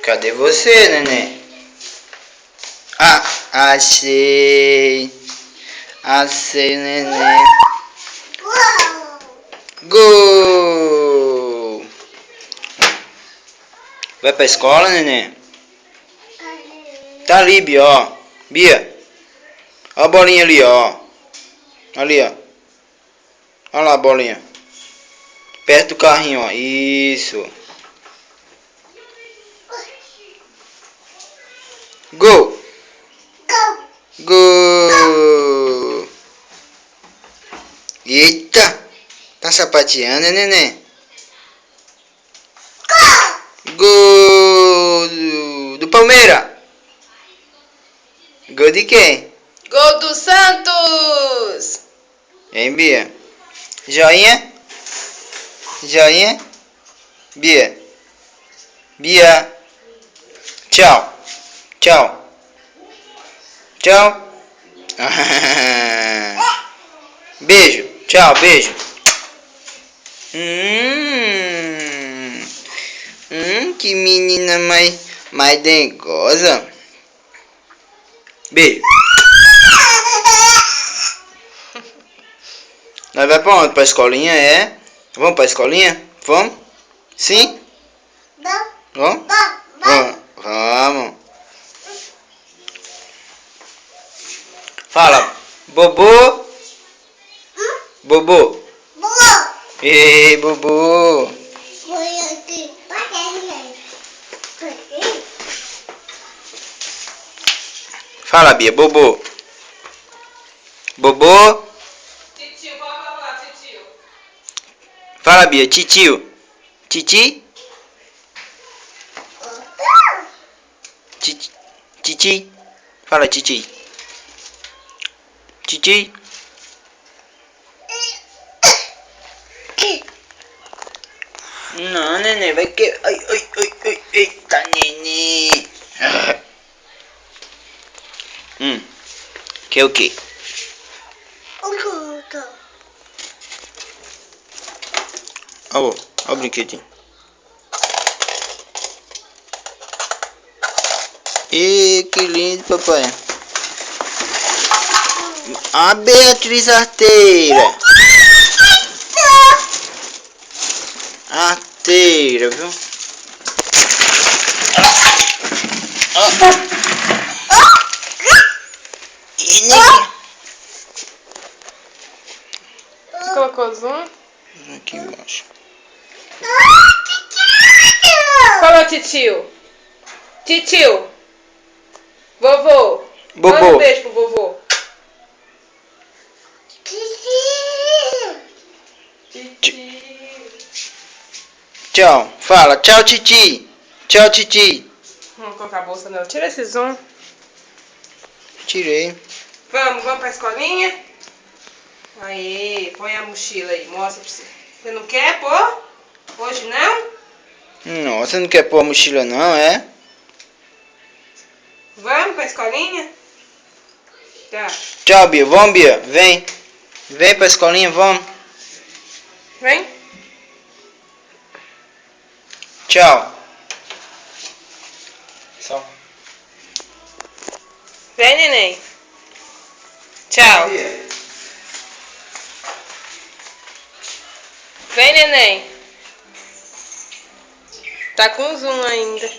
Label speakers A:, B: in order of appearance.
A: Cadê você, neném? Ah, achei. Achei, neném. Gol! Vai pra escola, neném? Tá ali, Bia, ó. Bia. Ó a bolinha ali, ó. Ali, ó. Olha lá a bolinha. Perto do carrinho, ó. Isso. Gol! Gol! Eita! Tá sapateando, neném? Gol do Palmeiras! Gol de quem?
B: Gol do Santos!
A: Hein, Bia? Joinha? Joinha? Bia? Bia? Tchau! Tchau! Tchau! Beijo! Tchau, beijo! Que menina mais dengosa! Beijo! Nós vai pra onde? Pra escolinha, é? Vamos pra escolinha? Vamos? Sim? Vamos? Vamos. Fala, Bobô. Bobô. Ei, Bobô. Fala, Bia, Bobô. Bobô.
B: Titio, pode falar, titio.
A: Fala, Bia, titio. Titi? Titi. Fala, titi. Titi. Não, neném, vai que... Ai, eita, neném. Que é o quê? Ó, ó o brinquedinho. Ih, que lindo, papai. A Beatriz Arteira. Arteira, viu?
B: Você colocou zoom?
A: Aqui embaixo.
B: Fala, titio. Titio. Vovô.
A: Bobô.
B: Manda um beijo pro vovô. Titio.
A: Tchau. Fala. Tchau, Titi. Tchau, Titi.
B: Vamos colocar a bolsa nela. Tira esse zoom.
A: Tirei.
B: Vamos pra escolinha? Aí, põe a mochila aí, mostra pra você. Você não quer pôr? Hoje não?
A: Nossa, não quer pôr a mochila não, é?
B: Vamos pra escolinha? Tá.
A: Tchau, Bia. Vamos, Bia. Vem. Vem pra escolinha, vamos.
B: Vem.
A: Tchau. Só.
B: Vem, neném. Tchau. Vem, neném. Tá com zoom ainda.